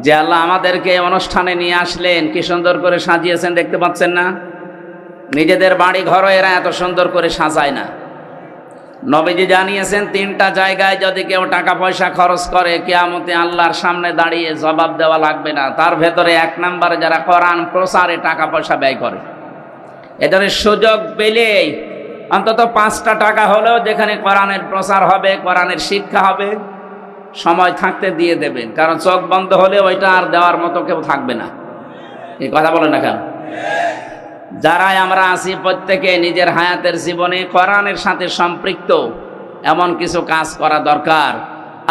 যে আল্লাহ আমাদেরকে অনুষ্ঠানে নিয়ে আসলেন, কি সুন্দর করে সাজিয়েছেন দেখতে পাচ্ছেন না? নিজেদের বাড়ি ঘরও এরা এত সুন্দর করে সাজায় না। নবীজি জানিয়েছেন 3টা জায়গায় যদি কেউ টাকা পয়সা খরচ করে কিয়ামতে আল্লাহর সামনে দাঁড়িয়ে জবাব দেওয়া লাগবে না। তার ভেতরে 1 নম্বরে যারা কোরআন প্রচারে টাকা পয়সা ব্যয় করে। এদের সুযোগ পেলেই অন্তত 5টা টাকা হলেও যেখানে কোরআনের প্রচার হবে, কোরআনের শিক্ষা হবে, সময় থাকতে দিয়ে দেবেন। কারণ চোখ বন্ধ হলে ওইটা আর দেওয়ার মতো কেউ থাকবে না। এই কথা বলেন না কেন? যারাই আমরা আছি প্রত্যেকে নিজের হায়াতের জীবনে কোরআনের সাথে সম্পৃক্ত এমন কিছু কাজ করা দরকার।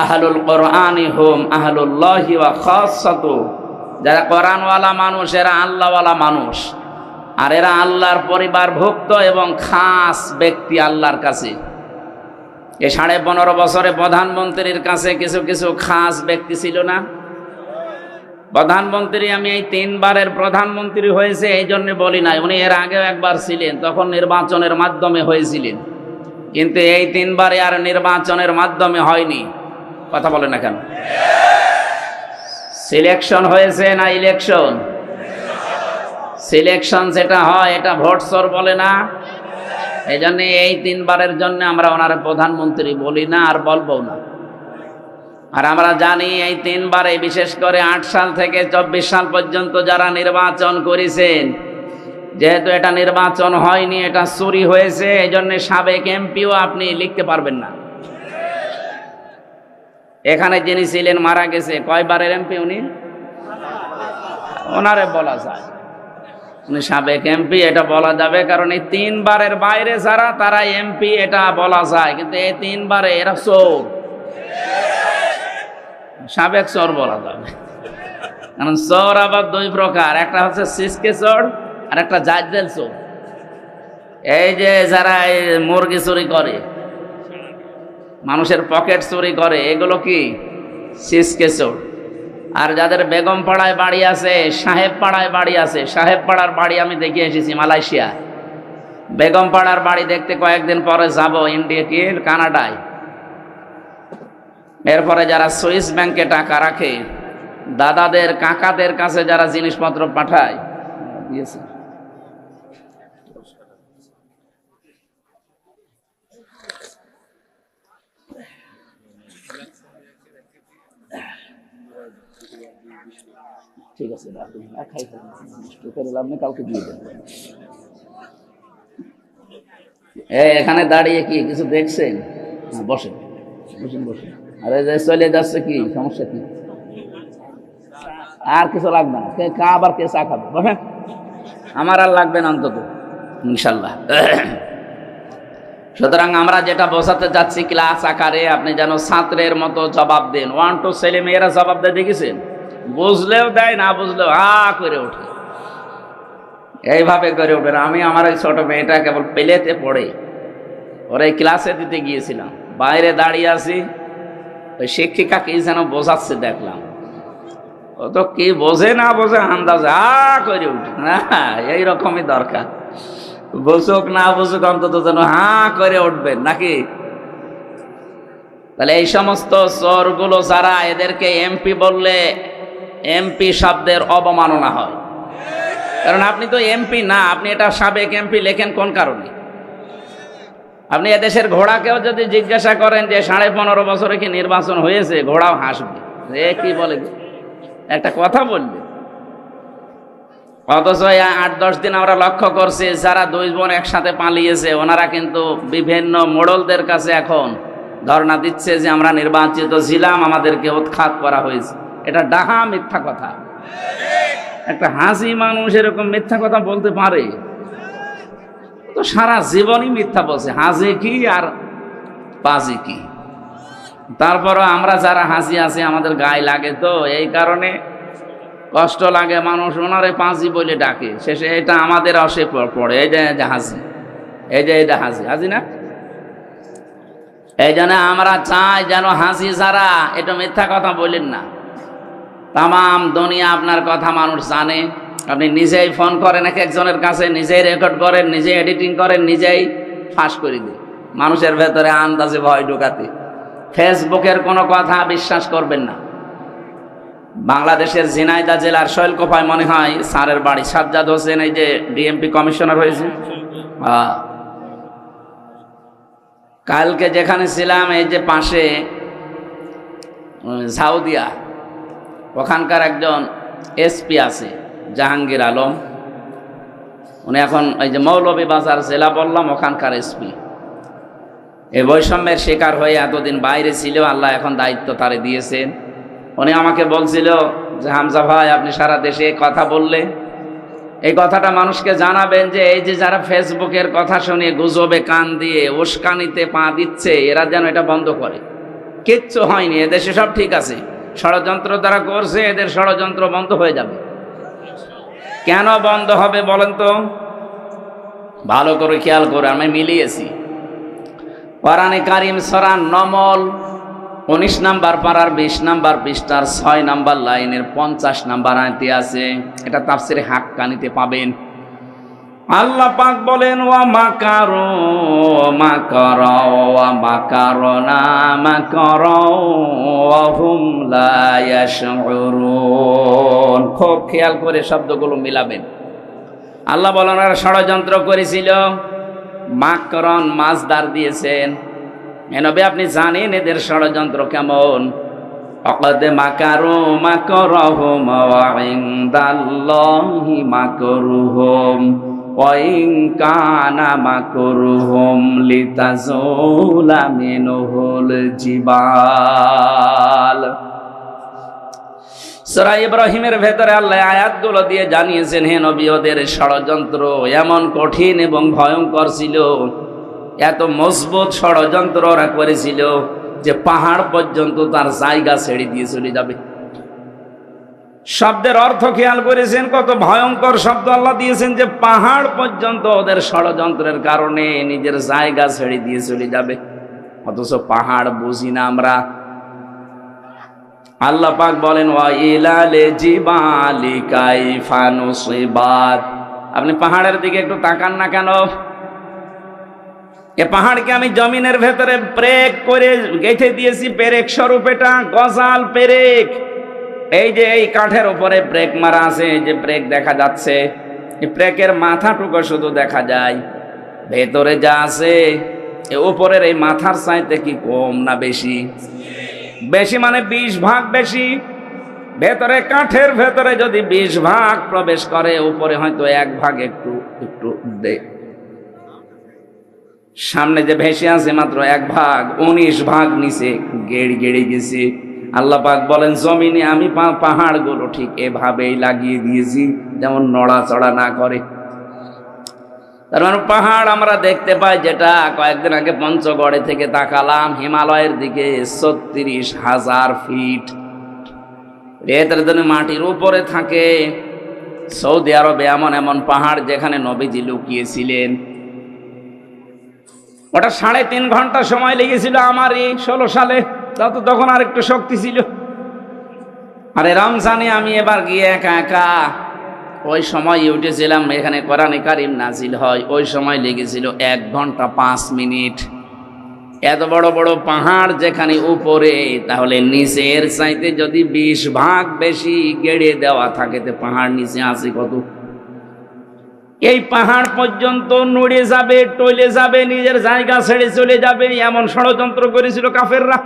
আহলুল কোরআনি হুম আহলুল্লাহি ওয়া খাসসাতু। যারা কোরআনওয়ালা মানুষ এরা আল্লাহওয়ালা মানুষ, আর এরা আল্লাহর পরিবারভুক্ত এবং খাস ব্যক্তি আল্লাহর কাছে। এই 15.5 বছরে প্রধানমন্ত্রীর কাছে কিছু কিছু খাস ব্যক্তি ছিল না? প্রধানমন্ত্রী, আমি এই 3 বারের প্রধানমন্ত্রী হয়েছে এই জন্য বলি নাই, উনি এর আগেও একবার ছিলেন, তখন নির্বাচনের মাধ্যমে হয়েছিলেন। কিন্তু এই 3 বারে আর নির্বাচনের মাধ্যমে হয়নি। কথা বলে না কেন? সিলেকশন হয়েছে না ইলেকশন? সিলেকশন যেটা হয় এটা ভোট চোর বলে না? এই জন্য এই 3 বারের জন্য আমরা ওনার প্রধানমন্ত্রী বলি না, আর বলবো না। আর আমরা জানি এই 3 বারে, বিশেষ করে 8 সাল থেকে 24 সাল পর্যন্ত যারা নির্বাচন করেছেন, যেহেতু এটা নির্বাচন হয়নি, এটা চুরি হয়েছে, এই জন্য সাবেক এমপিও আপনি লিখতে পারবেন না। এখানে যিনি ছিলেন মারা গেছে, কয়বারের এমপি উনি? ওনারে বলা যায় উনি সাবেক এমপি, এটা বলা যাবে। কারণ এই 3 বারের বাইরে যারা, তারা এমপি, এটা বলা যায়। কিন্তু এই 3 বারে এরা চোর, সাবেক চোর বলা যাবে। কারণ চোর আবার 2 প্রকার, একটা হচ্ছে সিসকে চোর আর একটা জাজেল চোর। এই যে যারা মুরগি চুরি করে, মানুষের পকেট চুরি করে, এগুলো কি সিসকে চোর। আর যাদের বেগম পাড়ায় বাড়ি আছে, সাহেব পাড়ায় বাড়ি আছে, সাহেব পাড়ার বাড়ি আমি দেখে এসেছি মালয়েশিয়া। বেগম পাড়ার বাড়ি দেখতে কয়েকদিন পরে যাব ইন্ডিয়া কি কানাডায়। এরপরে যারা সুইস ব্যাংকে টাকা রাখে, দাদাদের কাকাদের কাছে যারা জিনিসপত্র পাঠায়, দিয়েছে। ঠিক আছে, আপনি কাউকে দিয়ে দেন। এখানে দাঁড়িয়ে কি কিছু দেখছেন? বসেন বসেন বসেন। আরে যে চলে যাচ্ছে, কি সমস্যা কি? আর কিছু লাগবে না, আবার কে চা খাবে? বসেন, আমার আর লাগবে না অন্তত, ইনশাল্লাহ। সুতরাং আমরা যেটা বোঝাতে যাচ্ছি, ক্লাস আকারে আপনি যেন ছাত্রের মতো জবাব দেন। 1 2 ছেলে মেয়েরা জবাব দেয় দেখেছেন? বুঝলেও দেয়, না বুঝলেও করে ওঠে, এইভাবে করে ওঠে। আমি আমার ওই ছোট মেয়েটা কেবল পেলেতে পড়ে, ওরা এই ক্লাসে দিতে গিয়েছিলাম, বাইরে দাঁড়িয়ে আছি, ওই শিক্ষিকা কি যেন বোঝাচ্ছে দেখলাম। ও তো কি বোঝে না বোঝে আন্দাজ করে উঠে। এইরকমই দরকার, বুঝুক না বুঝুক অন্তত যেন করে উঠবেন নাকি? তাহলে এই সমস্ত চোরগুলো যারা, এদেরকে এমপি বললে এমপি শব্দের অবমাননা হয়। কারণ আপনি তো এমপি না, আপনি এটা সাবেক এমপি লেখেন কোন কারণে? আপনি এদেশের ঘোড়াকেও যদি জিজ্ঞাসা করেন যে 15.5 বছরে কি নির্বাচন হয়েছে, ঘোড়াও হাসবে, কি বলে একটা কথা বলবে। অথচ 8-10 দিন আমরা লক্ষ্য করছি, যারা 2 বোন একসাথে পালিয়েছে, ওনারা কিন্তু বিভিন্ন মোড়লদের কাছে এখন ধর্ণা দিচ্ছে যে আমরা নির্বাচিত ছিলাম, আমাদেরকে উৎখাত করা হয়েছে। এটা ডাহা মিথ্যা কথা। একটা হাসি মানুষ এরকম মিথ্যা কথা বলতে পারে? তো সারা জীবনই মিথ্যা বলছে, হাসি কি আর বাজি কি। তারপরও আমরা যারা হাসি আছি আমাদের গায়ে লাগে, তো এই কারণে কষ্ট লাগে। মানুষ ওনারে পাঁজি বলে ডাকে, শেষে এটা আমাদের অসে পড়ে। এই যে হাসি, এই যে এটা হাসি, হাসি না? এই জন্য আমরা চাই যেন হাসি যারা, এটা মিথ্যা কথা বলেন না। তাম দুনিয়া আপনার কথা মানুষ জানে। আপনি নিজেই ফোন করেন এক একজনের কাছে, নিজেই রেকর্ড করেন, নিজেই এডিটিং করেন, নিজেই ফাঁস করে দিন মানুষের ভেতরে আন্দাজে ভয় ঢোকাতে। ফেসবুকের কোনো কথা বিশ্বাস করবেন না। বাংলাদেশের ঝিনাইদহ জেলার শৈলকুপায় মনে হয় স্যারের বাড়ি, সাজ্জাদ হোসেন, এই যে ডিএমপি কমিশনার হয়েছে। কালকে যেখানে ছিলাম এই যে পাশে ঝাউদিয়া, ওখানকার একজন এসপি আছে জাহাঙ্গীর আলম, উনি এখন এই যে মৌলভীবাজার জেলা বললাম ওখানকার এসপি। এই বৈষম্যের শিকার হয়ে এতদিন বাইরে ছিল, আল্লাহ এখন দায়িত্ব তারে দিয়েছেন। উনি আমাকে বলছিল যে হামজা ভাই, আপনি সারা দেশে কথা বললে এই কথাটা মানুষকে জানাবেন যে এই যে যারা ফেসবুকের কথা শুনে গুজবে কান দিয়ে উস্কানিতে পা দিচ্ছে, এরা যেন এটা বন্ধ করে। কিচ্ছু হয়নি, এদেশে সব ঠিক আছে। ষড়যন্ত্র দ্বারা করছে, এদের ষড়যন্ত্র বন্ধ হয়ে যাবে। কেন বন্ধ হবে বলেন তো? ভালো করে খেয়াল করে আমি মিলিয়েছি। কোরআনে কারিম সূরা নমল 19 নাম্বার পারার 20 নাম্বার পৃষ্ঠার 6 নাম্বার লাইনের 50 নাম্বার আয়াতে আছে। এটা তাফসিরে হাক্কানিতে পাবেন। আল্লাহ পাক বলেন, ওয়া মাকারু মাকারা ওয়া মাকারনা মাকারা ওয়া হুম লা ইয়াশউরুন। খুব খেয়াল করে শব্দগুলো মিলাবেন। আল্লাহ বলেন ওরা ষড়যন্ত্র করেছিল। মাকরন মাজদার দিয়েছেন। নবী আপনি জানেন এদের ষড়যন্ত্র কেমন। অকদ মাকারু মাকরহুম ওয়া ইনদাল্লাহি মাকরুহুম ওয়া ইন কানা মাকরুহুম লিতাজুলা মিনহুল জিবাল। সূরা ইব্রাহিমের ভেতরে আল্লাহ আয়াতগুলো দিয়ে জানিয়েছেন, হে নবী ওদের ষড়যন্ত্র এমন কঠিন এবং ভয়ঙ্কর ছিল, এত মজবুত ষড়যন্ত্র ওরা করেছিল যে পাহাড় পর্যন্ত তার জায়গা ছেড়ে দিয়ে চলে যাবে। শব্দের অর্থ খেয়াল করেছেন, কত ভয়ঙ্কর শব্দ আল্লাহ দিয়েছেন, যে পাহাড় পর্যন্ত ওদের ষড়যন্ত্রের কারণে নিজের জায়গা ছেড়ে দিয়ে চলে যাবে। অথচ পাহাড় বুঝি না আমরা। আল্লাহ পাক বলেন, ওয়া ইলালে জিবালি কাইফা নুসিবাত। আপনি পাহাড়ের দিকে একটু তাকান না কেন? এ পাহাড়কে আমি জমিনের ভেতরে ব্রেক করে গেঁথে দিয়েছি, পেরেক স্বরূপ। এটা গজাল পেরেক। এই যে এই কাঠের উপরে ব্রেক মারা আছে, এই যে ব্রেক দেখা যাচ্ছে, এই ব্রেকের মাথাটুকু শুধু দেখা যায়। ভেতরে যা আছে এ উপরের এই মাথার চাইতে কি কম না বেশি? বেশি মানে 20 ভাগ বেশি। ভেতরে কাঠের ভেতরে যদি 20 ভাগ প্রবেশ করে, উপরে হয়তো 1 ভাগ একটু একটু সামনে যে ভেসে আছে মাত্র 1 ভাগ, 19 ভাগ নিচে গেড়ে গেড়ে গেছে। আল্লাহ পাক বলেন, জমিনে আমি পাহাড়গুলো ঠিক এভাবেই লাগিয়ে দিয়েছি যেমন নড়াচড়া না করে। তার মানে পাহাড় আমরা দেখতে পাই, যেটা কয়েকদিন আগে পঞ্চগড়ে থেকে তাকালাম হিমালয়ের দিকে, 36,000 ফিট। এদের জন্য মাটির উপরে থাকে। সৌদি আরবে এমন এমন পাহাড় যেখানে নবীজি লুকিয়েছিলেন, ওটা 3.5 ঘন্টা সময় লেগেছিল আমার এই 16 সালে। তখন আর একটু শক্তি ছিল। আরে রমজানে আমি এবার গিয়ে একা একা ওই সময় উঠেছিলাম, এখানে কোরআনে কারিম নাজিল হয়, ওই সময় লেগেছিল 1 ঘন্টা 5 মিনিট। এত বড় বড় পাহাড় যেখানে উপরে, তাহলে নিচের চাইতে যদি 20 ভাগ বেশি গেড়ে দেওয়া থাকে, তো পাহাড় নিচে আছে কত? এই পাহাড় পর্যন্ত নড়ে যাবে, টলে যাবে, নিজের জায়গা ছেড়ে চলে যাবে, এমন ষড়যন্ত্র করেছিল কাফেররা।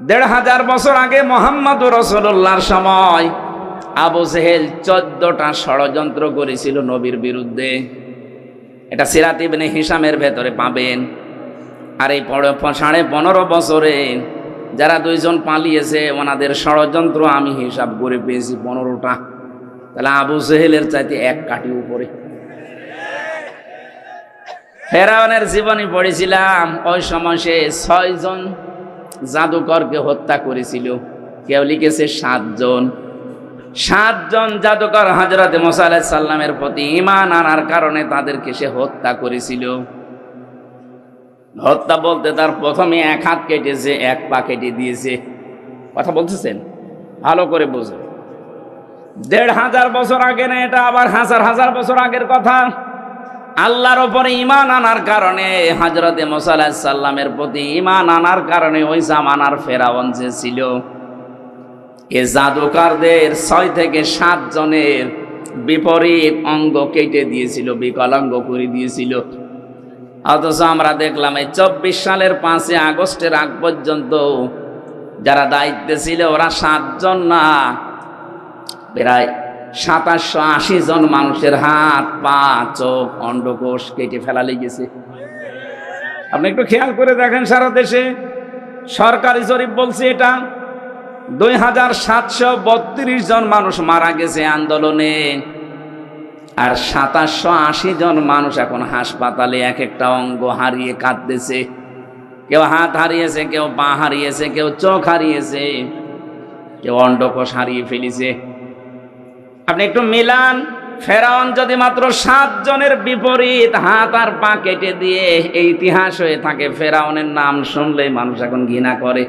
1500 বছর আগে মুহাম্মদুর রাসূলুল্লাহর সময় আবু জেহেল 14টা ষড়যন্ত্র করেছিল নবীর বিরুদ্ধে। এটা সিরাত ইবনে হিশামের ভেতরে পাবেন। আর এই 15.5 বছরে যারা 2 জন পালিয়েছে, ওনাদের ষড়যন্ত্র আমি হিসাব করে পেয়েছি 15টা। তাহলে আবু জেহেলের চাইতে 1 কাঠি উপরে। ফেরাউনের জীবনী পড়েছিলাম, ওই সময় সে 6 জন জাদুকরকে হত্যা করেছিল। কেউ লিখেছে 7 জন। 7 জন জাদুকর হযরত মুসা আলাইহিস সালামের প্রতি ঈমান আনার কারণে তাদেরকে সে হত্যা করেছিল। হত্যা বলতে তার প্রথমে 1 হাত কেটেছে, 1 পা কেটে দিয়েছে। কথা বলতেছেন? ভালো করে বুঝুন। 1500 বছর আগে না, এটা আবার হাজার হাজার বছর আগের কথা। আল্লাহর উপরে ঈমান আনার কারণে, হযরত মুসা আলাইহিস সালামের প্রতি ঈমান আনার কারণে ওই জামানার ফেরাউন যে ছিল, এ জাদুকারদের 6 থেকে 7 জনের বিপরীত অঙ্গ কেটে দিয়েছিল, বিকলাঙ্গ করে দিয়েছিল। অথচ আমরা দেখলাম এই 24 সালের 5 আগস্টের আগ পর্যন্ত যারা দায়িত্বে ছিল ওরা 7 জন না, প্রায় 2780 জন মানুষের হাত, পা, চোখ, অন্ডকোষ কেটে ফেলা লেগেছে। আপনি একটু খেয়াল করে দেখেন, সারা দেশে সরকারি জরিপ বলছে এটা 2732 জন মানুষ মারা গেছে আন্দোলনে, আর 2780 জন মানুষ এখন হাসপাতালে এক একটা অঙ্গ হারিয়ে কাঁদতেছে। কেউ হাত হারিয়েছে, কেউ পা হারিয়েছে, কেউ চোখ হারিয়েছে, কেউ অন্ডকোষ হারিয়ে ফেলেছে। আপনি একটু মিলান, ফেরাউন যদি মাত্র 7 জনের বিপরীত হাত আর পা কেটে দিয়ে এই ইতিহাস হয়ে থাকে, ফেরাউনের নাম শুনলেই মানুষ এখন ঘৃণা করে।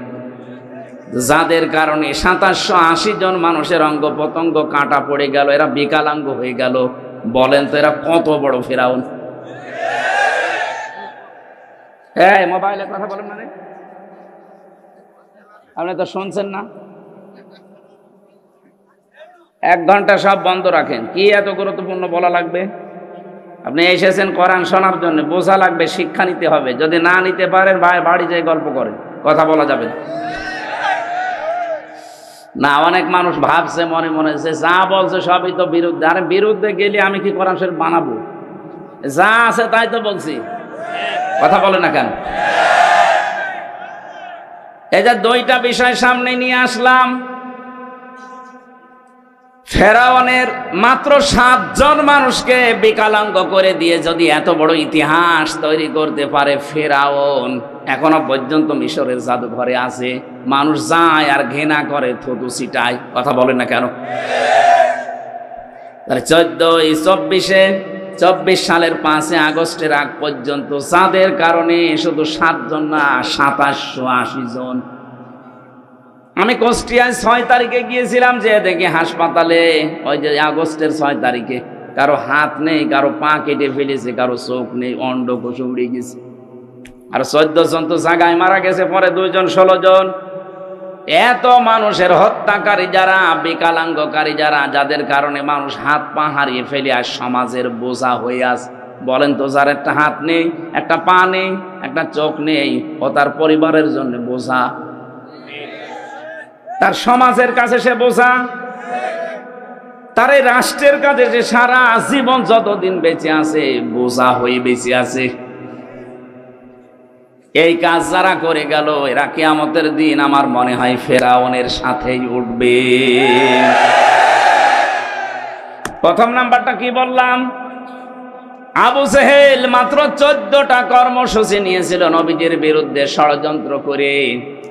যাদের কারণে 2780 জন মানুষের অঙ্গ প্রত্যঙ্গ কাটা পড়ে গেল, এরা বিকলাঙ্গ হয়ে গেল, বলেন তো এরা কত বড় ফেরাউন? এই মোবাইলে কথা বলেন মানে আপনি তো শুনছেন না। 1 ঘন্টা সব বন্ধ রাখেন। কি এত গুরুত্বপূর্ণ বলা লাগবে? আপনি এসেছেন কোরআন শোনার জন্য, বোঝা লাগবে, শিক্ষা নিতে হবে। যদি না নিতে পারেন ভাই বাড়ি যেয়ে গল্প করেন, কথা বলা যাবে না। অনেক মানুষ ভাবছে মনে মনে যে যা বলছে সবই তো বিরুদ্ধে। আরে বিরুদ্ধে গেলে আমি কি কোরআন শরীফ বানাবো? যা আছে তাই তো বলছি, কথা বলে না কেন? এই যে 2টা বিষয় সামনে নিয়ে আসলাম, ফেরাউনের মাত্র 7 জন মানুষকে বিকলাঙ্গ করে দিয়ে যদি এত বড় ইতিহাস তৈরি করতে পারে ফেরাউন, এখনো পর্যন্ত মিশরের জাদুঘরে আছে, মানুষ যায় আর ঘৃণা করে, থুতু ছিটায়, কথা বলে না কেন? তাহলে 24 সালের 5 আগস্টের আগ পর্যন্ত যাদের কারণে শুধু 7 জন না, 2780 জন। আমি কুষ্টিয়ায় 6 তারিখে গিয়েছিলাম, যে দেখি হাসপাতালে ওই যে আগস্টের 6 তারিখে কারো হাত নেই, কারো পা কেটে ফেলেছে, কারো চোখ নেই, অন্ডকোষ উড়ে গেছে। আর 14 জন তো জায়গায় মারা গেছে, পরে 2 জন 16 জন। এত মানুষের হত্যাকারী যারা, বিকলাঙ্গকারী যারা, যাদের কারণে মানুষ হাত পা হারিয়ে ফেলে আর সমাজের বোঝা হয়ে আছে। বলেন তো, যার একটা হাত নেই, একটা পা নেই, একটা চোখ নেই, ও তার পরিবারের জন্য বোঝা, তার সমাজের কাছে সে বোঝা, তার এই রাষ্ট্রের কাছে যে সারা জীবন যতদিন বেঁচে আছে বোঝা হয়ে বেঁচে আছে। এই কাজ যারা করে গেল, এরা কিয়ামতের দিন আমার মনে হয় ফেরাউনের সাথেই উঠবে। প্রথম নাম্বারটা কি বললাম? আবু জেহেল মাত্র 14টা কর্মসূচি নিয়েছিল নবীজির বিরুদ্ধে ষড়যন্ত্র করে।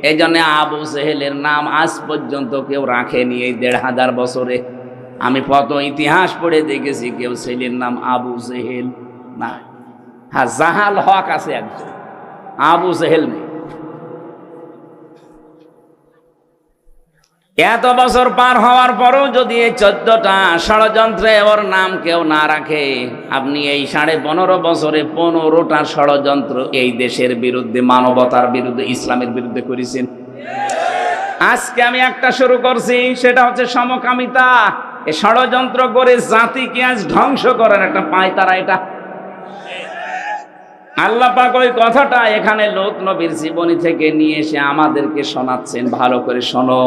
এই জন্য আবু জেহেলের নাম আজ পর্যন্ত কেউ রাখেনি এই 1500 বছরে। আমি কত ইতিহাস পড়ে দেখেছি, কেউ ছেলের নাম আবু জেহেল না। হ্যাঁ, জাহাল হক আছে একজন, আবু জেহেল নেই। এত বছর পার হওয়ার পরও যদি এই 14টা ষড়যন্ত্রে ওর নাম কেউ না রাখে, আপনি এই 15.5 বছরে 15টা ষড়যন্ত্র এই দেশের বিরুদ্ধে, মানবতার বিরুদ্ধে, ইসলামের বিরুদ্ধে করেছেন। আজকে আমি একটা শুরু করছি, সেটা হচ্ছে সমকামিতা। এই ষড়যন্ত্র করে জাতিকে আজ ধ্বংস করার একটা পায়তারা এটা। আল্লাহ পাক ওই কথাটা এখানে লূত নবীর জীবনী থেকে নিয়ে এসে আমাদেরকে শোনাচ্ছেন। ভালো করে শোনো।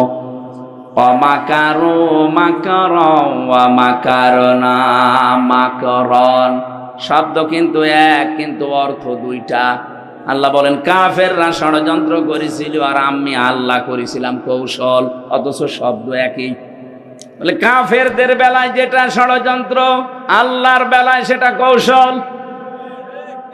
অমাকারু মাকারন ওয়া মাকারনা মাকারন, শব্দ কিন্তু এক, কিন্তু অর্থ 2টা। আল্লাহ বলেন কাফেররা ষড়যন্ত্র করেছিল আর আমি আল্লাহ করেছিলাম কৌশল, অথচ শব্দ একই। বলে কাফেরদের বেলায় যেটা ষড়যন্ত্র, আল্লাহর বেলায় সেটা কৌশল।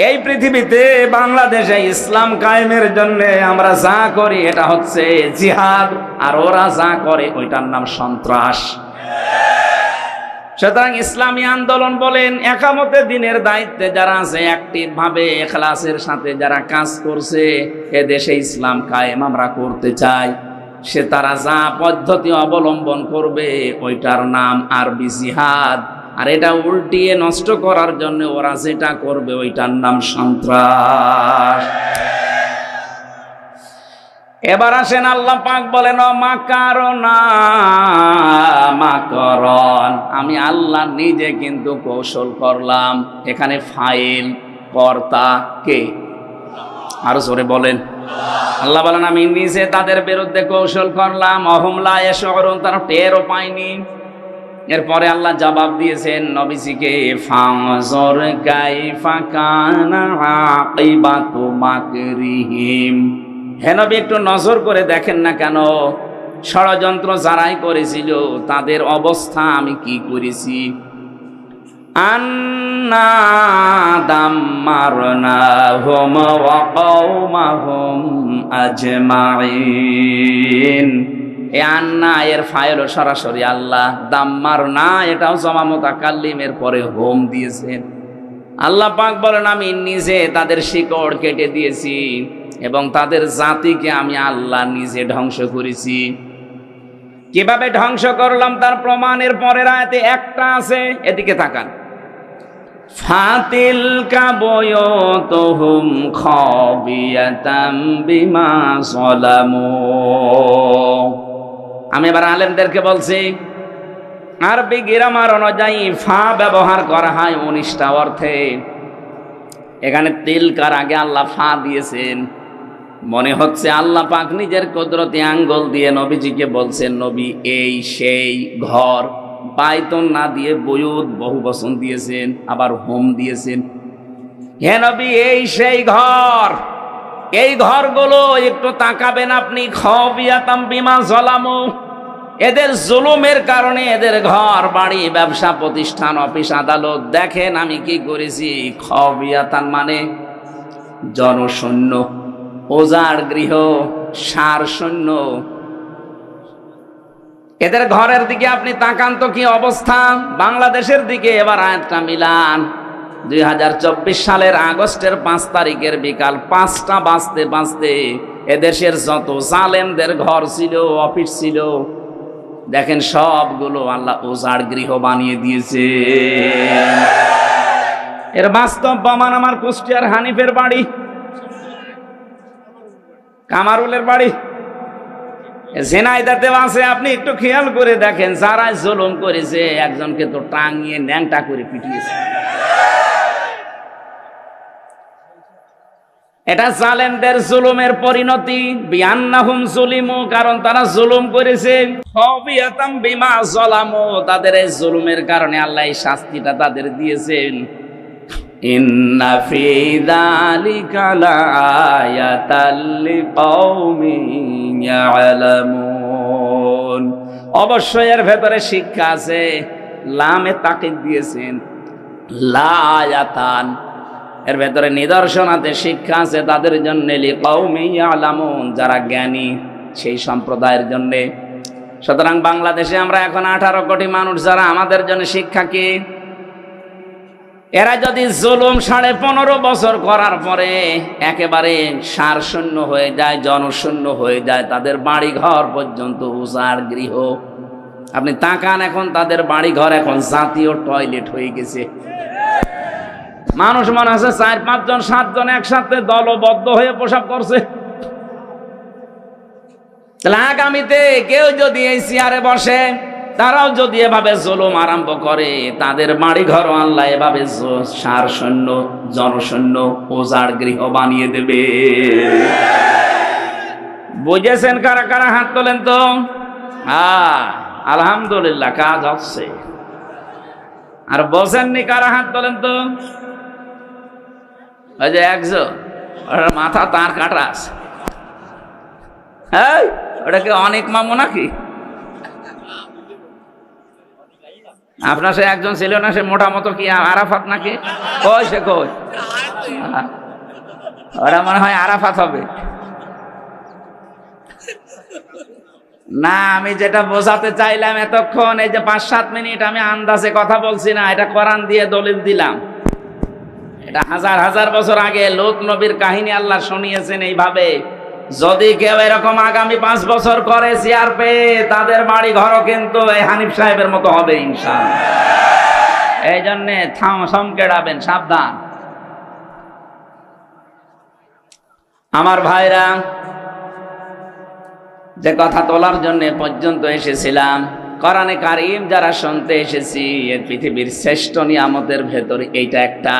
এই পৃথিবীতে বাংলাদেশে ইসলাম কায়েমের জন্য আমরা যা করি এটা হচ্ছে জিহাদ, আর ওরা যা করে ওইটার নাম সন্ত্রাস। সুতরাং ইসলামী আন্দোলন বলেন, একামতে দিনের দায়িত্বে যারা আছে, অ্যাক্টিভ ভাবে ইখলাসের সাথে যারা কাজ করছে, এ দেশে ইসলাম কায়েম আমরা করতে চাই, সে তারা যা পদ্ধতি অবলম্বন করবে ওইটার নাম আরবি জিহাদ। আর এটা উল্টিয়ে নষ্ট করার জন্য ওরা যেটা করবে ওইটার নাম সন্ত্রাস। এবার আসেন, আল্লাহ পাক বলেন মাকারনা মাকরন, আমি আল্লাহ নিজে কিন্তু কৌশল করলাম। এখানে ফাইল কর্তা কে? আরো জোরে বলেন। আল্লাহ বলেন আমি নিজে তাদের বিরুদ্ধে কৌশল করলাম। অহুমলা এশরুন, তারা টেরও পায়নি। এরপরে আল্লাহ জবাব দিয়েছেন নবীজিকে, ফানজুর কাইফা কানা আকিবাতু মাকরিহিম। হে নবী, একটু নজর করে দেখেন না কেন, ষড়যন্ত্র যারাই করেছিল তাদের অবস্থা আমি কি করেছি। আন্না দাম্মারনাহুম ওয়া কওমাহুম আজমাইন। এই আন্না এর ফাইল সরাসরি আল্লাহ, দাম্মারনা এটাও জমা মুতাকাল্লিমের পরে হোম দিয়েছেন। আল্লাহ পাক বলেন আমি নিজে তাদের শিকড় কেটে দিয়েছি এবং তাদের জাতিকে আমি আল্লাহ নিজে ধ্বংস করেছি। কিভাবে ধ্বংস করলাম তার প্রমাণের পরের আয়াতে একটা আছে, এদিকে তাকান। ফাতিলকা বুয়ুতুহুম খাবিয়াতাম বিমা যালামু। আমি এবার আলেমদেরকে বলছি, আরবি গ্রামার অনুযায়ী ফা ব্যবহার করা হয় 19টা অর্থে। এখানে তিলকার আগে আল্লাহ ফা দিয়েছেন। মনে হচ্ছে আল্লাহ পাক নিজের কুদরতি আঙ্গুল দিয়ে নবীজিকে বলছেন, নবী এই সেই ঘর। বাইতুন না দিয়ে বুয়ুত বহু বচন দিয়েছেন, আবার হোম দিয়েছেন। হে নবী এই সেই ঘর, এই ঘরগুলো একটু তাকাবেন আপনি। খাবিয়াতাম বিমা যালামু, এদের জুলুমের কারণে এদের ঘর বাড়ি ব্যবসা প্রতিষ্ঠান অফিস আদালত দেখেন আমি কি করেছি। খাবিয়াতান মানে জনশূন্য, ওজার গৃহ, সার শূন্য। এদের ঘরের দিকে আপনি তাকান তো কি অবস্থা। বাংলাদেশের দিকে এবার আয়াতটা মিলান। 2024 সালের আগস্টের 5 তারিখের বিকাল 5টা বাজতে বাজতে এদেশের যত জালেমদের ঘর ছিল, অফিস ছিল, দেখেন সবগুলো আল্লাহ ওজার গৃহ বানিয়ে দিয়েছে। এর বাস্তব প্রমাণ আমার কুষ্টিয়ার হানিফের বাড়ি, কামারুলের বাড়ি, ঝিনাইদহেতেও আছে। আপনি একটু খেয়াল করে দেখেন, যারা জুলুম করেছে একজনকে তো টাঙিয়ে ন্যাংটা করে পিটিয়েছে। এটা জালেমদের জুলুমের পরিণতি। বিআন্নাহুম যুলিমু, কারণ তারা জুলুম করেছে। খাবিয়াতাম বিমা যালামু, তাদের এই জুলুমের কারণে আল্লাহ এই শাস্তিটা তাদের দিয়েছেন। ইন্না ফি যালিকা লাআয়াতাল লিকাওমিন ইয়ালামুন, অবশ্যই এর ভেতরে শিক্ষা আছে। লামে তাকিদ দিয়েছেন, লাআয়াতান, এর ভেতরে নিদর্শন আছে, শিক্ষা আছে তাদের জন্য। লিকাওমিন ইয়ালামুন, যারা জ্ঞানী সেই সম্প্রদায়ের জন্য। সুতরাং বাংলাদেশে আমরা এখন 18 কোটি মানুষ, যারা আমাদের জন্য শিক্ষা কি? এরা যদি জুলুম 15.5 বছর করার পরে একেবারে সার শূন্য হয়ে যায়, জনশূন্য হয়ে যায়, তাদের বাড়ি ঘর পর্যন্ত উজাড় গৃহ। আপনি তাকান, এখন তাদের বাড়ি ঘর এখন জাতীয় টয়লেট হয়ে গেছে। মানুষ মনে আছে 4-5 জন 7 জন একসাথে দলবদ্ধ হয়ে প্রসাব করছে। তাহলে আগামীতে কেউ যদি এই চেয়ারে বসে, তারাও যদি এভাবে জুলুম আরম্ভ করে, তাদের বাড়ি ঘর আল্লাহ এভাবে সার শূন্য, জনশূন্য, ওজাড় গৃহ বানিয়ে দেবে। বুঝেছেন কারা কারা? হাত তোলেন তো। আলহামদুলিল্লাহ, কাজ হচ্ছে। আর বোঝেননি কারা? হাত তোলেন তো। ওই যে একজন, ওটার মাথা তার কাটা আছে। হ্যাঁ, ওটাকে অনেক মামু নাকি? আপনার সে একজন ছিল না, সে মোটা মতো কি আরাফাত নাকি? কই সে কই? ওরা মনে হয় আরাফাত হবে না। আমি যেটা বোঝাতে চাইলাম এতক্ষণ, এই যে 5-7 মিনিট আমি আন্দাজে কথা বলছি না, এটা কোরআন দিয়ে দলিল দিলাম। এটা হাজার হাজার বছর আগে লূত নবীর কাহিনী আল্লাহ শুনিয়েছেন এইভাবে। যদি কেউ এরকম আগামী 5 বছর করে চেয়ার পেয়ে, তাদের বাড়ি ঘরও কিন্তু এই হানিফ সাহেবের মতো হবে ইনশাআল্লাহ। এই জন্যে সমকেড়াবেন, সাবধান। আমার ভাইরা, যে কথা তোলার জন্য পর্যন্ত এসেছিলাম, কোরআনে কারীম যারা শুনতে এসেছি, এই পৃথিবীর শ্রেষ্ঠ নিয়ামতের ভেতরে এইটা একটা।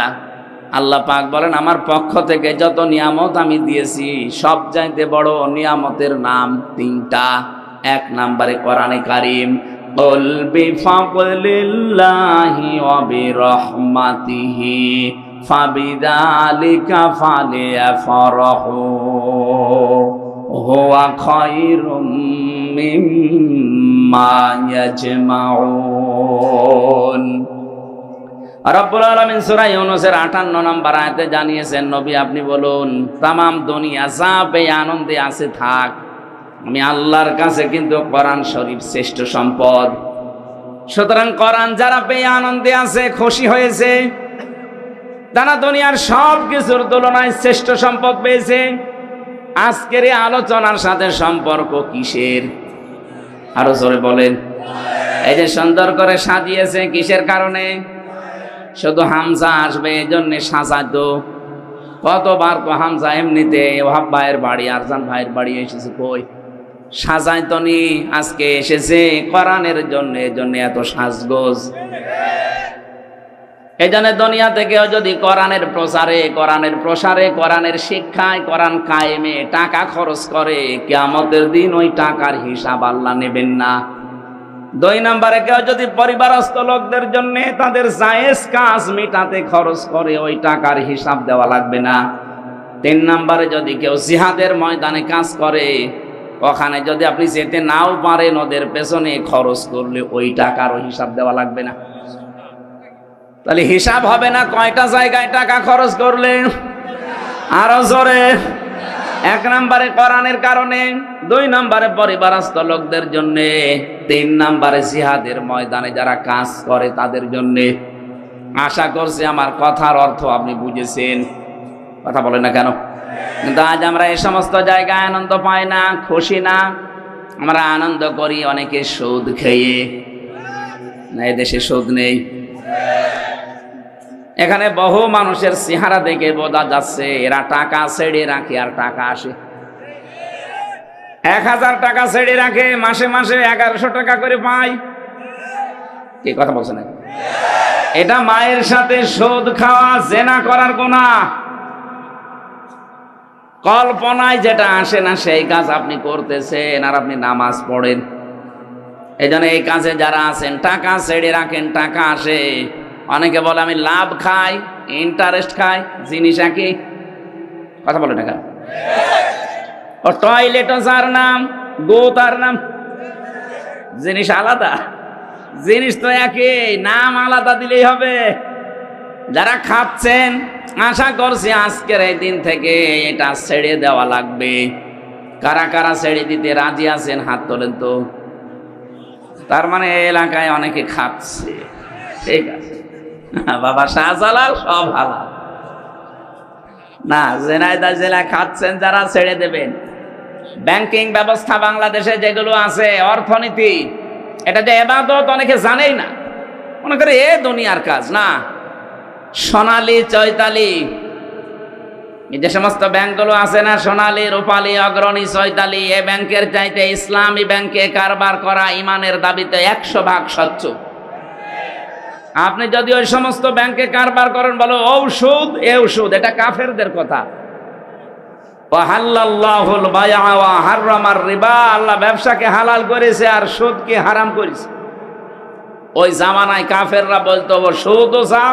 আল্লাহ পাক বলেন, আমার পক্ষ থেকে যত নিয়ামত আমি দিয়েছি সব চাইতে বড় নিয়ামতের নাম তিনটা। এক নম্বরে কোরআনে কারীম, কুল বিফাদলিল্লাহি ওয়া বিরহমাতিহি ফাবিযালিকা ফালিয়াফরাহু হুয়া খায়রুম মিম্মা ইয়াজমাউন। রব্বুল আলামিন সূরা ইউনূসের 58 নম্বর আয়াতে জানিয়েছেন, নবী আপনি বলুন, তাম দুনিয়া যা পেয়ে আনন্দে আছে থাক, আমি আল্লাহর কাছে কিন্তু কোরআন শরীফ শ্রেষ্ঠ সম্পদ। সুতরাং কোরআন যারা পেয়ে আনন্দে আছে, খুশি হয়েছে, তারা দুনিয়ার সব কিছুর তুলনায় শ্রেষ্ঠ সম্পদ পেয়েছে। আজকের এই আলোচনার সাথে সম্পর্ক কিসের? আরো জোরে বলেন। এই যে সুন্দর করে সাজিয়েছে, কিসের কারণে? শুধু হামজা আসবে এই জন্য সাজাতো। কতবার তো হামজা এমনিতে ওহাব ভাইয়ের বাড়ি, আরজান ভাইয়ের বাড়ি এসেছে, কই সাজাইতো নি, আজকে এসেছে কোরআনের জন্য, এজন্য এত সাজগোজ। এই জন্য দুনিয়া থেকেও যদি কোরআনের প্রচারে, কোরআনের প্রসারে, কোরআনের শিক্ষায়, কোরআন কায়েমে টাকা খরচ করে, কিয়ামতের দিন ওই টাকার হিসাব আল্লাহ নেবেন না। দুই নম্বরে কেউ যদি পরিবারস্থ লোকদের জন্য তাদের জায়েজ কাজ মিটাতে খরচ করে, ওই টাকার হিসাব দেওয়া লাগবে না। তিন নম্বরে যদি কেউ জিহাদের ময়দানে কাজ করে, ওখানে যদি আপনি যেতে নাও পারেন, ওদের পেছনে খরচ করলে ওই টাকারও হিসাব দেওয়া লাগবে না। তাহলে হিসাব হবে না কয়টা জায়গায় টাকা খরচ করলে? আরো জোরে। এক নম্বরে কোরআনের কারণে, দুই নম্বরে পরিবারস্থ লোকদের জন্য, তিন নম্বরে জিহাদের ময়দানে যারা কাজ করে তাদের জন্য। আশা করছি আমার কথার অর্থ আপনি বুঝেছেন। কথা বলেন না কেন? কিন্তু আজ আমরা এই সমস্ত জায়গায় আনন্দ পাই না, খুশি না। আমরা আনন্দ করি অনেকে সুদ খেয়ে। না, এদেশে সুদ নেই। এখানে বহু মানুষের চেহারা দেখে বোঝা যাচ্ছে এরা টাকা ছেড়ে রাখে আর টাকা আসে। 1000 টাকা ছেড়ে রাখে, মাসে মাসে 1100 টাকা করে পায়। কি কথা বলছেন? এটা মায়ের সাথে সুদ খাওয়া, জেনা করার গুনাহ। কল্পনায় যেটা আসে না সেই কাজ আপনি করতেছেন, আর আপনি নামাজ পড়েন। এই জন্য এই কাজে যারা আছেন, টাকা ছেড়ে রাখেন, টাকা আসে। অনেকে বলে আমি লাভ খাই, ইন্টারেস্ট খাই, জিনিস একই। কথা বলে টাকা। ও টয়লেটও যার নাম, গো তার নাম, জিনিস আলাদা। জিনিস তো একই, নাম আলাদা দিলেই হবে। যারা খাচ্ছেন, আশা করছি আজকের এই দিন থেকে এটা ছেড়ে দেওয়া লাগবে। কারা কারা ছেড়ে দিতে রাজি আছেন হাত তোলেন তো। তার মানে এলাকায় অনেকে খাচ্ছে। ঠিক আছে বাবা, শাহজালাল সব হালাল না। জেনাইদা জেলা খাচ্ছেন যারা, ছেড়ে দেবেন। ব্যাংকিং ব্যবস্থা বাংলাদেশে যেগুলো আছে, অর্থনীতি, এটা যে ইবাদত অনেকে জানেই না, মনে করে এ দুনিয়ার কাজ না। সোনালী, চৈতালি, যে সমস্ত ব্যাংকগুলো আছে না, সোনালী, রূপালী, অগ্রণী, চৈতালি, এ ব্যাংকের চাইতে ইসলামী ব্যাংকে কারবার করা ইমানের দাবিতে 100% স্বচ্ছ। আপনি যদি ওই সমস্ত ব্যাংকে কারবার করেন, বলো ঔষধ, এ ঔষধ, এটা কাফেরদের কথা। ওয়াহাল্লাল্লাহুল বাইআ ওয়া হাররামার রিবা, আল্লাহ ব্যবসাকে হালাল করেছে আর সুদকে হারাম করেছে। ওই জামানায় কাফেররা বলতো ও সুদও যা,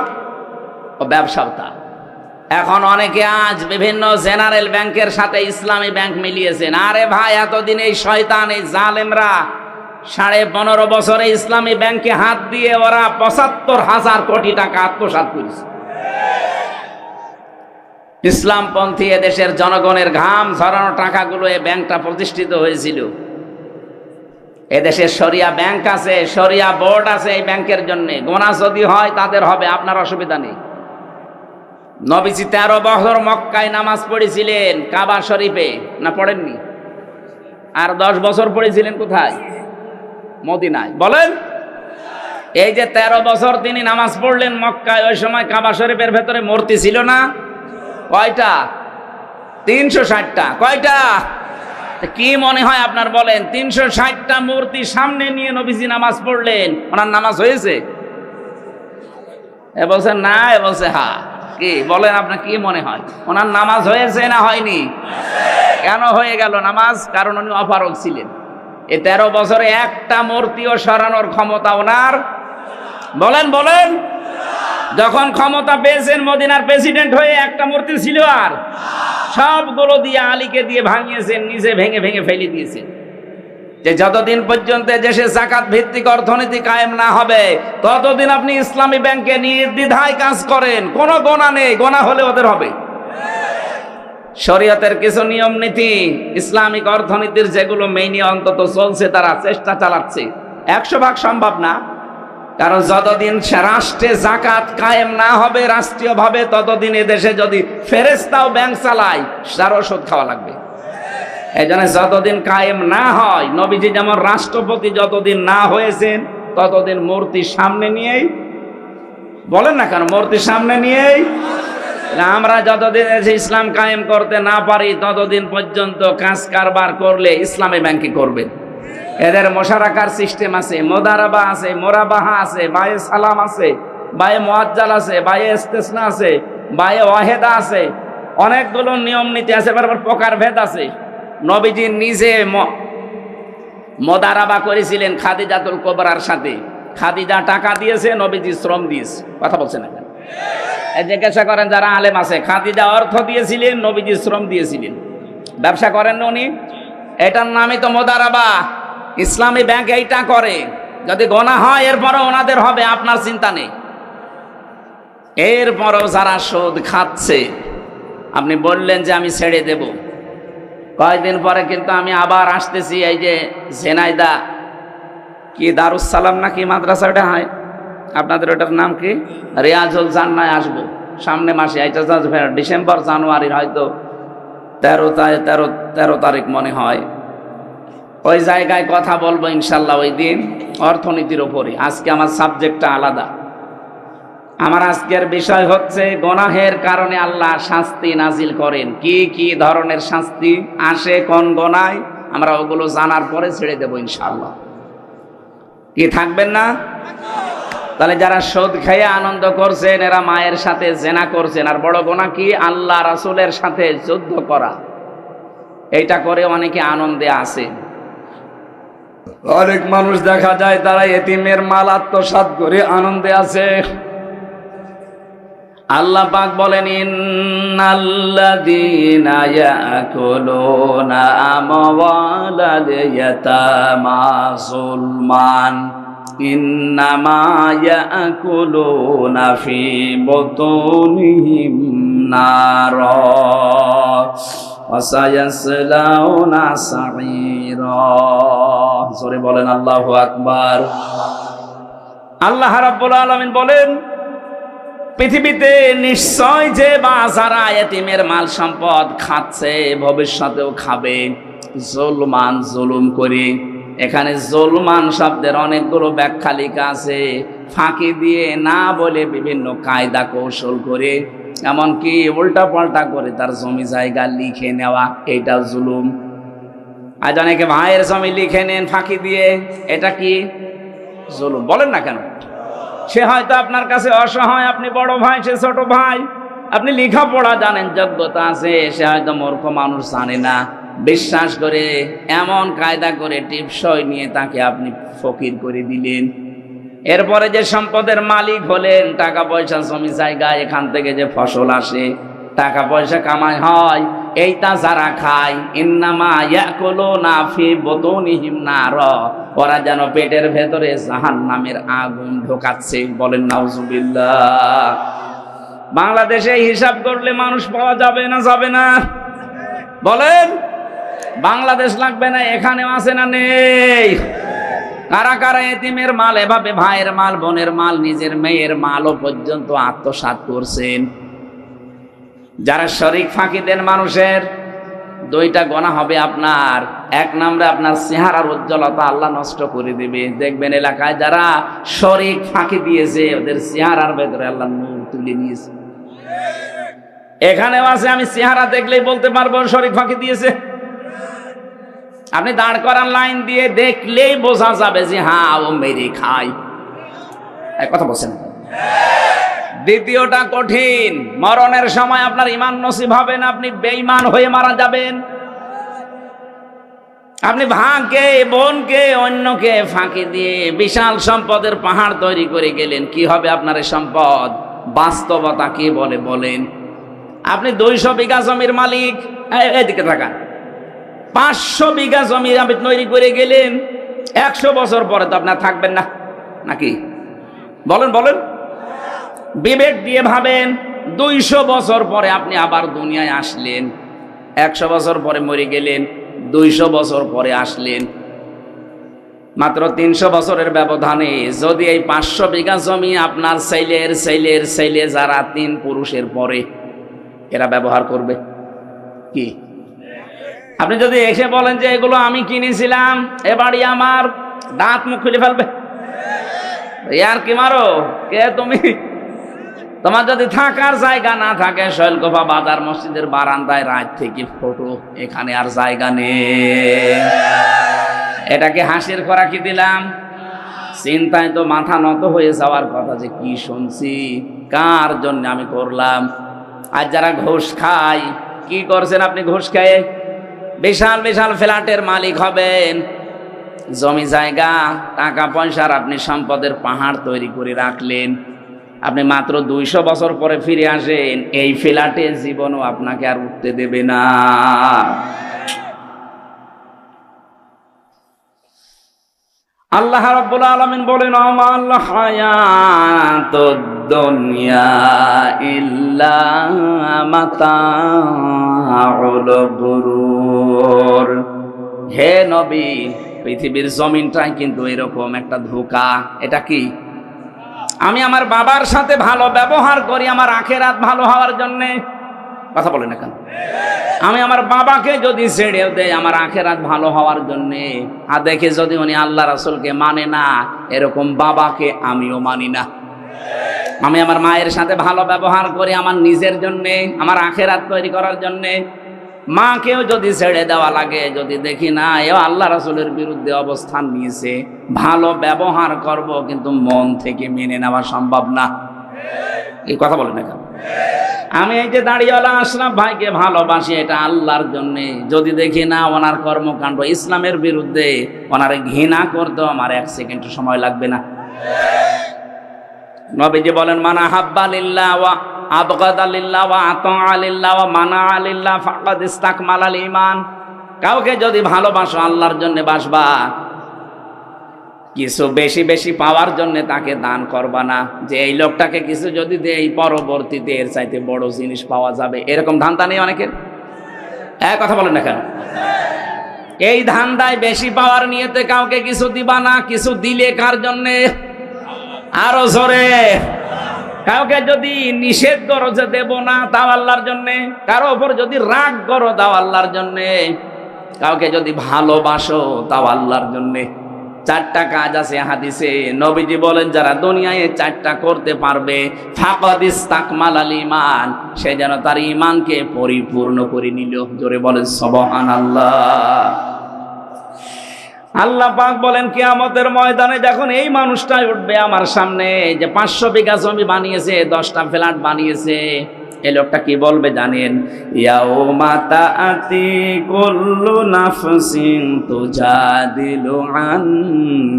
ও ব্যবসাও তা। এখন অনেকে আজ বিভিন্ন জেনারেল ব্যাংকের সাথে ইসলামী ব্যাংক মিলিয়েছেন। আরে ভাই, এতদিন এই শয়তান, এই জালেমরা 15.5 বছরে ইসলামী ব্যাংকে হাত দিয়ে ওরা 75,000 কোটি টাকা আত্মসাৎ করেছে। ইসলামপন্থী এদেশের জনগণের ঘাম ঝরানো টাকাগুলো এই ব্যাংকটা প্রতিষ্ঠিত হয়েছিল। এদেশে শরিয়া ব্যাংক আছে, শরিয়া বোর্ড আছে এই ব্যাংকের জন্য। গোনা যদি হয় তাদের হবে, আপনার অসুবিধা নেই। নবীজি 13 বছর মক্কায় নামাজ পড়েছিলেন, কাবা শরীফে, না পড়েননি? আর 10 বছর পড়েছিলেন কোথায়? মদিনায়। বলেন, এই যে 13 বছর তিনি নামাজ পড়লেন মক্কায়, ওই সময় কাবা শরীফের ভেতরে মূর্তি ছিল না? কয়টা? 360টা। কয়টা? কি মনে হয় আপনার বলেন? 360টা মূর্তি সামনে নিয়ে নবীজি নামাজ পড়লেন, ওনার নামাজ হয়েছে? এ বলছে না, এ বলছে হা। কি বলেন, আপনার কি মনে হয় ওনার নামাজ হয়েছে না হয়নি? কেন হয়ে গেল নামাজ? কারণ উনি অপারগ ছিলেন। এই 13 বছরে একটা মূর্তিও সরানোর ক্ষমতা ওনার, বলেন বলেন। যখন ক্ষমতা পেয়েছেন মদিনার প্রেসিডেন্ট হয়ে, একটা মূর্তি ছিল আর? সবগুলো দিয়ে আলীকে দিয়ে ভাঙিয়েছেন, নিজে ভেঙে ভেঙে ফেলে দিয়েছেন। যে যতদিন পর্যন্ত দেশে যাকাত ভিত্তিক অর্থনীতি কায়েম না হবে, ততদিন আপনি ইসলামী ব্যাংকে নির্দ্বিধায় কাজ করেন, কোনো গোনা নেই, গোনা হলে ওদের হবে। শরীয়তের কিছু নিয়ম নীতি, ইসলামিক অর্থনীতির যেগুলো মেইনি অন্তত চলছে, তারা চেষ্টা চালাচ্ছে। 100% সম্ভব না, কারণ যতদিন রাষ্ট্রে যাকাত কায়েম না হবে রাষ্ট্রীয়ভাবে, ততদিন এদেশে যদি ফেরেশতাও ব্যাংক চালায়, তারও সুদ খাওয়া লাগবে। এই জন্য যতদিন কায়েম না হয়, নবীজি যেমন রাষ্ট্রপতি যতদিন না হয়েছেন, ততদিন মূর্তি সামনে নিয়েই, বলেন না কেন, মূর্তি সামনে নিয়েই আমরা যতদিন ইসলাম কায়েম করতে না পারি, ততদিন পর্যন্ত কাজ কারবার করলে ইসলামী ব্যাংকে করবে। এদের মোশারাকার সিস্টেম আছে, মোদারাবা আছে, মোরাবাহা আছে, বায়ে সালাম আছে, বায়ে মুআজ্জাল আছে, বায়ে ইস্তেসনা আছে, বায়ে ওয়াহেদা আছে, অনেকগুলো নিয়ম নীতি আছে, আবার প্রকার ভেদ আছে। নবীজি নিজে মোদারাবা করেছিলেন খাদিজাতুল কুবরার সাথে। খাদিজা টাকা দিয়েছে, নবীজি শ্রম দিয়েছে। কথা বলছেন না? জিজ্ঞাসা করেন যারা আলেম আছে, খাদিজা অর্থ দিয়েছিলেন, নবীজি শ্রম দিয়েছিলেন। ব্যবসা করেন উনি, এটার নামই তো মোদারাবা। ইসলামী ব্যাংক এইটা করে। যদি গোনা হয় এরপরও ওনাদের হবে, আপনার চিন্তা নেই। এরপরও যারা সুদ খাচ্ছে, আপনি বললেন যে আমি ছেড়ে দেব, কয়েকদিন পরে কিন্তু আমি আবার আসতেছি। এই যে ঝেনাইদা কি দারুস সালাম নাকি মাদ্রাসা, ওটা হয় আপনাদের, ওটার নাম কি, রিয়াজুল জান্নায় আসবো সামনে মাসে। এটা ডিসেম্বর জানুয়ারির হয়তো 13 তারিখ মনে হয়। ওই জায়গায় কথা বলবো ইনশাল্লাহ, ওই দিন অর্থনীতির ওপরে। আজকে আমার সাবজেক্টটা আলাদা। আমার আজকের বিষয় হচ্ছে গোনাহের কারণে আল্লাহ শাস্তি নাজিল করেন। কি কি ধরনের শাস্তি আসে কোন গোনায়, আমরা ওগুলো জানার পরে ছেড়ে দেবো ইনশাল্লাহ। কি থাকবেন না? তাহলে যারা সুদ খেয়ে আনন্দ করছেন, এরা মায়ের সাথে জেনা করছেন। আর বড় গোনা কি? আল্লাহ রাসূলের সাথে যুদ্ধ করা। এইটা করে অনেকে আনন্দে আছে। অনেক মানুষ দেখা যায় তারা এতিমের মাল আত্মসাৎ করে আনন্দে আছে। আল্লাহ পাক বলেন, ইন্নাল্লাযীনা ইয়াকুলুনা আমওয়ালাল ইয়াতামা যুলমান ইন্নামা ইয়াকুলুনা ফি বুতুনিহিম নারা ওয়া সায়াসলাউনা সাঈরা। জোরে বলেন আল্লাহু আকবার। আল্লাহ রাব্বুল আলামিন বলেন, পৃথিবীতে নিশ্চয় যে যারা এতিমের মাল সম্পদ খাচ্ছে, ভবিষ্যতেও খাবে, জুলমান, জুলুম করে। এখানে জুলমান শব্দের অনেকগুলো ব্যাখ্যা লেখা আছে। ফাঁকি দিয়ে, না বলে, বিভিন্ন কায়দা কৌশল করে, এমনকি উল্টা পাল্টা করে তার জমি জায়গা লিখে নেওয়া, এটা জুলুম। আজ অনেকে ভাইয়ের জমি লিখে নেন ফাঁকি দিয়ে, এটা কি? জুলুম। বলেন না কেন? সে হয়তো আপনার কাছে অসহায়, আপনি বড় ভাই, সে ছোট ভাই, আপনি লেখাপড়া জানেন, যোগ্যতা আছে, সে হয়তো মূর্খ মানুষ, জানে না, বিশ্বাস করে এমন কায়দা করে টিপসই নিয়ে তাকে আপনি ফকির করে দিলেন। এরপরে যে সম্পদের মালিক হলেন, টাকা পয়সা, জমি জায়গা, এখান থেকে যে ফসল আসে, টাকা পয়সা কামাই হয়, এইটা যারা খায়, ইন্নামা ইয়াকুলুনা ফি বুতুনিহিম নারা, ওরা যেন পেটের ভেতরে জাহান্নামের আগুন ঢোকাচ্ছে। বলেন নাউজুবিল্লাহ। বাংলাদেশে হিসাব করলে মানুষ পাওয়া যাবে না, যাবে না? বলেন, বাংলাদেশ লাগবে না? এখানেও আছে না নেই? কারা কারা এতিমের মাল, এভাবে ভাইয়ের মাল, বোনের মাল, নিজের মেয়ের মালও পর্যন্ত আত্মসাৎ করছেন? যারা শরীক ফাঁকি দেন মানুষের, দুইটা গোনা হবে আপনার। এক নম্বরে আপনার চেহারার উজ্জ্বলতা আল্লাহ নষ্ট করে দিবে। দেখবেন এলাকায় যারা শরীক ফাঁকি দিয়েছে, ওদের চেহারার ভেতরে আল্লাহ নূর তুলে নিয়েছে। এখানেও আছে, আমি চেহারা দেখলেই বলতে পারবো শরীক ফাঁকি দিয়েছে। আপনি দাঁড় করান লাইন দিয়ে, দেখলেই বোঝা যাবে যে হ্যাঁ ও মেরে খায়। কথা বলছেন। দ্বিতীয়টা কঠিন, মরণের সময় আপনার ঈমান নসিব হবে না, আপনি বেঈমান হয়ে মারা যাবেন। আপনি ভাগকে, বোনকে, অন্যকে ফাঁকি দিয়ে বিশাল সম্পদের পাহাড় তৈরি করে গেলেন, কি হবে আপনার এই সম্পদ? বাস্তবতা কি বলে বলেন? আপনি 200 বিঘা জমির মালিক, এদিকে থাকান, 500 বিঘা জমি আপনি তৈরি করে গেলেন, 100 বছর পরে তো আপনার থাকবেন না, নাকি? বলেন বলেন, বিবেক দিয়ে ভাবেন। 200 বছর পরে আপনি আবার দুনিয়ায় আসলেন, 100 বছর পরে মরে গেলেন, 200 বছর পরে আসলেন, মাত্র 300 বছরের ব্যবধানে যদি এই 500 বিঘা জমি আপনার ছেলের ছেলের ছেলে, যারা 3 পুরুষের পরে, এরা ব্যবহার করবে কি? আপনি যদি এসে বলেন যে এগুলো আমি কিনেছিলাম, এ বাড়ি আমার, দাঁত মুখ খুলে ফেলবে। ইয়ার কি মারো কে তুমি? তোমার যদি থাকার জায়গা না থাকে, শৈলকুপা বাজার মসজিদের বারান্দায় রাত থেকে ফটো, এখানে আর জায়গা নেই। এটাকে হাসির খোরাকি দিলাম? চিন্তায় তো মাথা নত হয়ে যাওয়ার কথা, যে কি শুনছি, কার জন্য আমি করলাম। আর যারা ঘুষ খায়, কি করছেন আপনি ঘুষ খেয়ে? বিশাল বিশাল ফ্ল্যাটের মালিক হবেন, জমি জায়গা টাকা পয়সার আপনি সম্পদের পাহাড় তৈরি করে রাখলেন। আপনি মাত্র 200 বছর পরে ফিরে আসেন, এই ফ্ল্যাটে জীবনও আপনাকে আর উঠতে দেবে না। আল্লাহ রাব্বুল আলামিন বলেন, আমাল হায়াতুদ দুনিয়া ইল্লা মাতাউল গুরুর। হে নবী, পৃথিবীর জমিনটাই কিন্তু এরকম একটা ধোঁকা। এটা কি? আমি আমার বাবার সাথে ভালো ব্যবহার করি আমার আখিরাত ভালো হওয়ার জন্যে। কথা বলেন না কেন? আমি আমার বাবাকে যদি ছেড়ে দেই আমার আখিরাত ভালো হওয়ার জন্যে, আর দেখে যদি উনি আল্লাহ রাসূলকে মানে না, এরকম বাবাকে আমিও মানি না। আমি আমার মায়ের সাথে ভালো ব্যবহার করি আমার নিজের জন্যে, আমার আখিরাত তৈরি করার জন্যে। মাকেও যদি ছেড়ে দেওয়া লাগে, যদি দেখি না এও আল্লাহ রাসূলের বিরুদ্ধে অবস্থান নিয়েছে, ভালো ব্যবহার করব, কিন্তু মন থেকে মেনে নেওয়া সম্ভব না। এই কথা বলেন না কেন? আমি এই যে দাঁড়িয়েওয়ালা আশরাফ ভাইকে ভালোবাসি, এটা আল্লাহর জন্যে। যদি দেখি না ওনার কর্মকাণ্ড ইসলামের বিরুদ্ধে, ওনারে ঘৃণা করতেও আমার 1 সেকেন্ড সময় লাগবে না। নবীজি বলেন, মানা হাব্বা লিল্লাহ ওয়া আবগাদা লিল্লাহ ওয়া আতাআ লিল্লাহ ওয়া মানা লিল্লাহ ফাকাদ ইসতাকমালাল ঈমান। কাউকে যদি ভালোবাসো আল্লাহর জন্য বাসবা, কিছু বেশি বেশি পাওয়ার জন্য তাকে দান করবা না, যে এই লোকটাকে কিছু যদি দেই পরবর্তীতে এর চাইতে বড় জিনিস পাওয়া যাবে, এরকম ধান্দা নেই অনেকের। কথা বলেন না কেন? এই ধান্দায় বেশি পাওয়ার নিয়েতে কাউকে কিছু দিবা না। কিছু দিলে কার জন্যে? আরো জোরে। কাউকে যদি নিষেধ করো যে দেব না, তাও আল্লাহর জন্যে। কারো ওপর যদি রাগ করো, তাও আল্লাহর জন্যে। কাউকে যদি ভালোবাসো, তাও আল্লাহর জন্যে। 4টা কাজ আছে হাদিসে। নবীজি বলেন, যারা দুনিয়ায় 4টা করতে পারবে, ফাকাদ ইসতাকমালাল ঈমান, সে যেন তার ঈমানকে পরিপূর্ণ করে নিল। জোরে বলেন সুবহানাল্লাহ। আল্লাহ পাক বলেন, কিয়ামতের ময়দানে যখন এই মানুষটাই উঠবে আমার সামনে, যে 500 বিঘা জমি বানিয়েছে, 10টা ফ্ল্যাট বানিয়েছে, এই লোকটা কি বলবে জানেন? ইয়াউমা তাআতি কুল্লু নাফসিন তুজাদিলু আন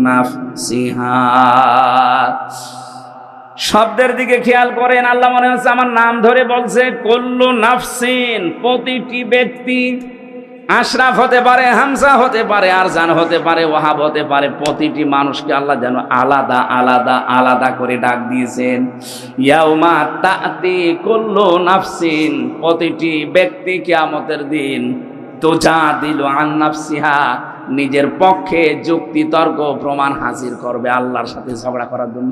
নাফসিহা। শব্দের দিকে খেয়াল করেন। আল্লাহ মনে হচ্ছে আমার নাম ধরে বলছে। কুল্লু নাফসিন, প্রতিটি ব্যক্তি। আশরাফ হতে পারে, হামজা হতে পারে, আরজান হতে পারে, ওয়াহাব হতে পারে। প্রতিটি মানুষকে আল্লাহ যেন আলাদা আলাদা আলাদা করে ডাক দিয়েছেন। ইয়াউমা তাআতি কুল্লু নাফসিন, প্রতিটি ব্যক্তি কিয়ামতের দিন তুজাদিলু আন নাফসিহা, নিজের পক্ষে যুক্তি তর্ক প্রমাণ হাজির করবে আল্লাহর সাথে ঝগড়া করার জন্য।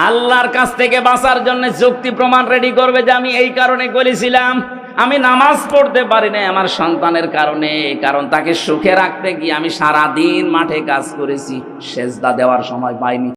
আল্লাহর কাছ থেকে বাঁচার জন্য যুক্তি প্রমাণ রেডি করবে, যে আমি এই কারণে বলেছিলাম, আমি নামাজ পড়তে পারি না আমার সন্তানের কারণে, কারণ তাকে সুখে রাখতে গিয়ে আমি সারাদিন মাঠে কাজ করেছি, সেজদা দেওয়ার সময় পাইনি।